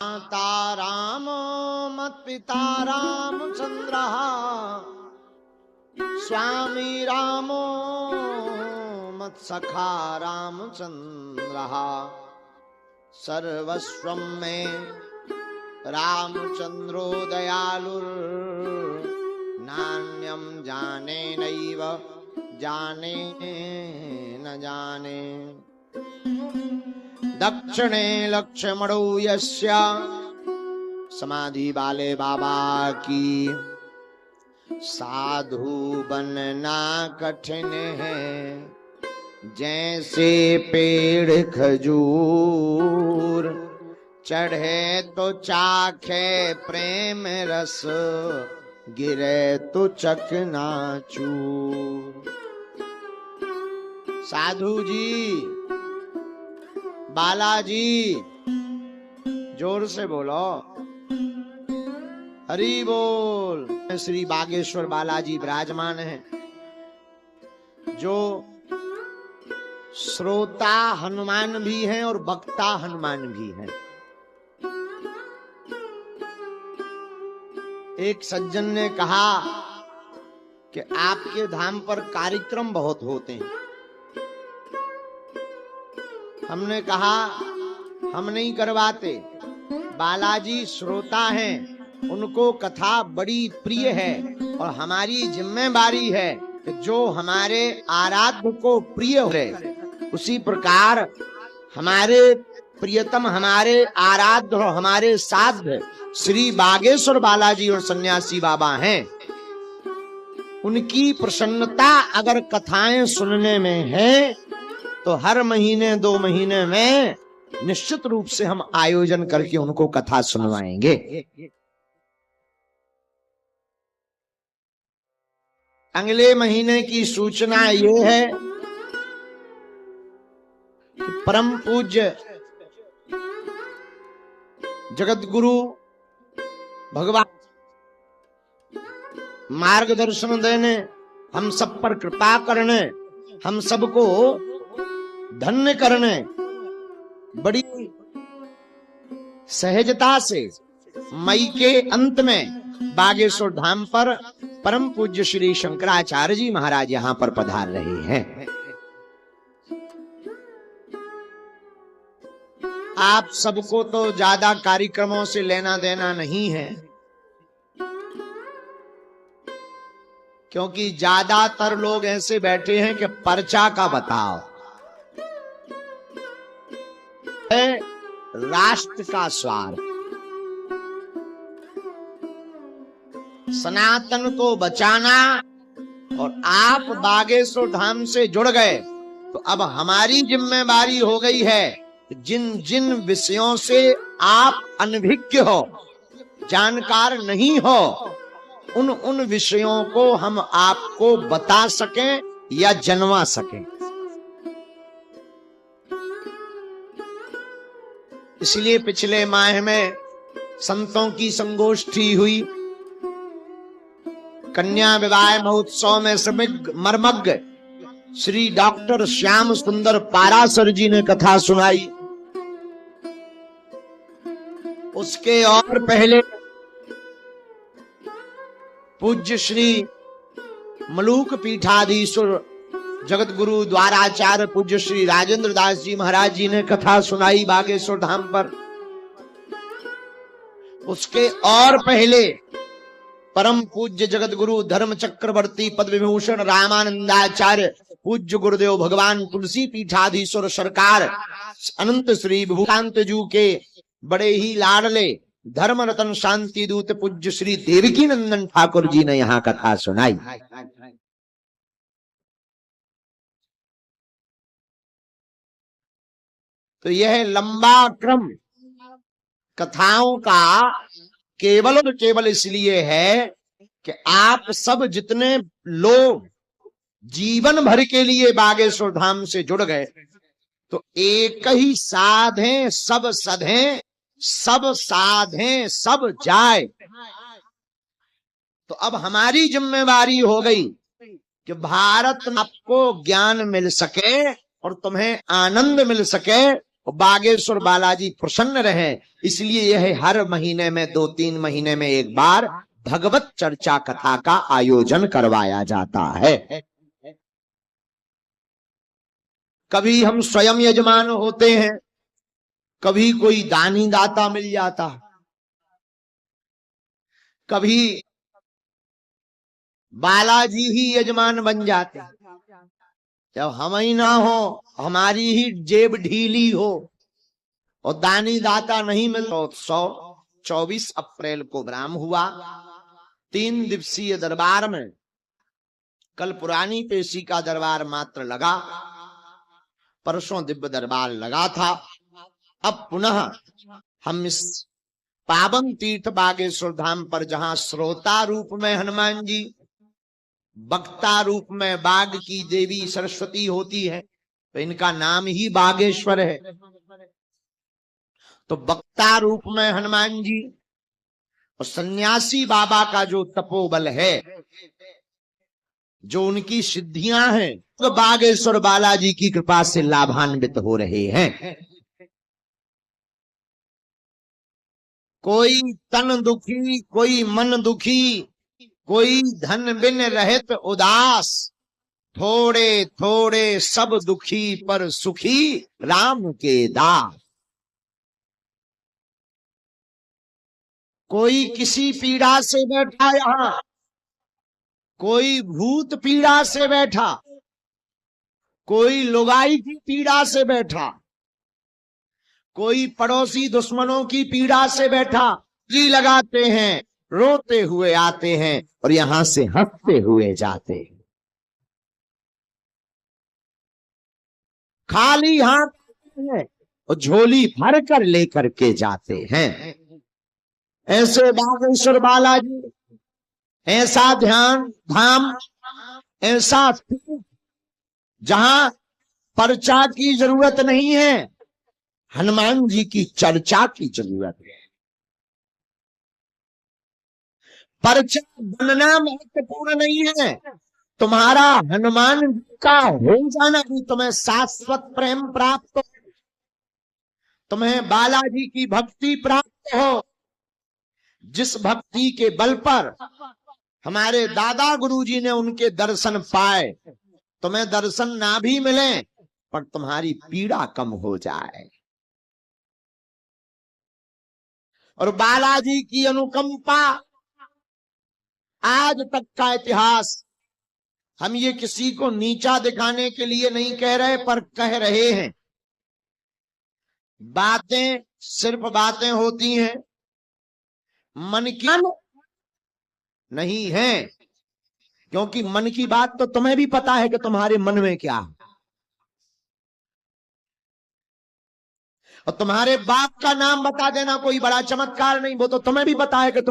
माता रामो मत्पिता रामचन्द्रः स्वामी रामो मत्सखा रामचन्द्रः सर्वस्वं मे रामचन्द्रो दयालुर्नान्यं जाने नैव जाने न जाने। दक्षिणे लक्ष्मणो यस्य समाधि वाले बाबा की साधु बनना कठिन है जैसे पेड़ खजूर चढ़े तो चाखे प्रेम रस गिरे तो चकनाचूर। साधु जी बालाजी जोर से बोलो हरि बोल। श्री बागेश्वर बालाजी विराजमान हैं जो श्रोता हनुमान भी हैं और वक्ता हनुमान भी हैं। एक सज्जन ने कहा कि आपके धाम पर कार्यक्रम बहुत होते हैं। हमने कहा हम नहीं करवाते, बालाजी श्रोता हैं, उनको कथा बड़ी प्रिय है और हमारी जिम्मेदारी है कि जो हमारे आराध्य को प्रिय हो उसी प्रकार हमारे प्रियतम हमारे आराध्य और हमारे साध्य श्री बागेश्वर बालाजी और सन्यासी बाबा हैं। उनकी प्रसन्नता अगर कथाएं सुनने में है तो हर महीने 2 महीने में निश्चित रूप से हम आयोजन करके उनको कथा सुनवाएंगे। अगले महीने की सूचना ये है कि परम पूज्य जगत गुरु भगवान मार्गदर्शन देने, हम सब पर कृपा करने, हम सबको धन्य करने, बड़ी सहजता से मई के अंत में बागेश्वर धाम पर परम पूज्य श्री शंकराचार्य जी महाराज यहाँ पर पधार रहे हैं। आप सबको तो ज्यादा कार्यक्रमों से लेना देना नहीं है, क्योंकि ज्यादातर लोग ऐसे बैठे हैं कि पर्चा का बताओ, राष्ट्र का स्वार्थ, सनातन को बचाना। और आप बागेश्वर धाम से जुड़ गए तो अब हमारी जिम्मेदारी हो गई है जिन जिन विषयों से आप अनभिज्ञ हो, जानकार नहीं हो, उन विषयों को हम आपको बता सकें या जनवा सकें। इसलिए पिछले माह में संतों की संगोष्ठी हुई, कन्या विवाह महोत्सव में मर्मज्ञ श्री डॉक्टर श्याम सुंदर पारासर जी ने कथा सुनाई। उसके और पहले पूज्य श्री मलूक पीठाधीश्वर जगत गुरु द्वाराचार्य पूज्य श्री राजेंद्र दास जी महाराज जी ने कथा सुनाई बागेश्वर धाम पर। उसके और पहले परम पूज्य जगत गुरु धर्म चक्रवर्ती पद विभूषण रामानंदाचार्य पूज्य गुरुदेव भगवान तुलसी पीठाधीश्वर सरकार अनंत श्री विभूकांत जू के बड़े ही लाडले धर्म रतन शांति दूत पूज्य श्री देवकी नंदन ठाकुर जी ने यहाँ कथा सुनाई। तो यह लंबा क्रम कथाओं का केवल और केवल इसलिए है कि आप सब जितने लोग जीवन भर के लिए बागेश्वर धाम से जुड़ गए तो एक ही साधे सब सधे, सब साधे सब जाए। तो अब हमारी जिम्मेवारी हो गई कि भारत में आपको ज्ञान मिल सके और तुम्हें आनंद मिल सके और बागेश्वर बालाजी प्रसन्न रहे, इसलिए यह हर महीने में 2-3 महीने में एक बार भगवत चर्चा कथा का आयोजन करवाया जाता है। कभी हम स्वयं यजमान होते हैं, कभी कोई दानी दाता मिल जाता, कभी बालाजी ही यजमान बन जाते। जब हम ही ना हो, हमारी ही जेब ढीली हो और दानी दाता नहीं मिल, तो 24 अप्रैल को ब्राह्म हुआ। 3 दिवसीय दरबार में कल पुरानी पेशी का दरबार मात्र लगा, परसों दिव्य दरबार लगा था। अब पुनः हम इस पावन तीर्थ बागेश्वर धाम पर, जहां श्रोता रूप में हनुमान जी, वक्ता रूप में बाघ की देवी सरस्वती होती है, तो इनका नाम ही बागेश्वर है। तो वक्ता रूप में हनुमान जी और सन्यासी बाबा का जो तपोबल है, जो उनकी सिद्धियां हैं, तो बागेश्वर बालाजी की कृपा से लाभान्वित हो रहे हैं। कोई तन दुखी, कोई मन दुखी, कोई धन बिन रहित उदास, थोड़े थोड़े सब दुखी पर सुखी राम के दास। कोई किसी पीड़ा से बैठा यहां, कोई भूत पीड़ा से बैठा, कोई लुगाई की पीड़ा से बैठा, कोई पड़ोसी दुश्मनों की पीड़ा से बैठा, जी लगाते हैं, रोते हुए आते हैं और यहां से हंसते हुए जाते हैं। खाली हाथ है और झोली भर कर लेकर के जाते हैं। ऐसे बागेश्वर बालाजी, ऐसा ध्यान धाम, ऐसा जहां पर्चा की जरूरत नहीं है, हनुमान जी की चर्चा की जरूरत है। पर्चा बनना महत्वपूर्ण नहीं है, तुम्हारा हनुमान जी का हो जाना भी तुम्हें शाश्वत प्रेम प्राप्त हो, तुम्हें बालाजी की भक्ति प्राप्त हो, जिस भक्ति के बल पर हमारे दादा गुरुजी ने उनके दर्शन पाए। तुम्हें दर्शन ना भी मिले पर तुम्हारी पीड़ा कम हो जाए। और बालाजी की अनुकंपा आज तक का इतिहास, हम ये किसी को नीचा दिखाने के लिए नहीं कह रहे, पर कह रहे हैं। बातें सिर्फ बातें होती हैं, मन की नहीं है, क्योंकि मन की बात तो तुम्हें भी पता है कि तुम्हारे मन में क्या है। और तुम्हारे बाप का नाम बता देना कोई बड़ा चमत्कार नहीं, वो तो तुम्हें भी पता है कि तुम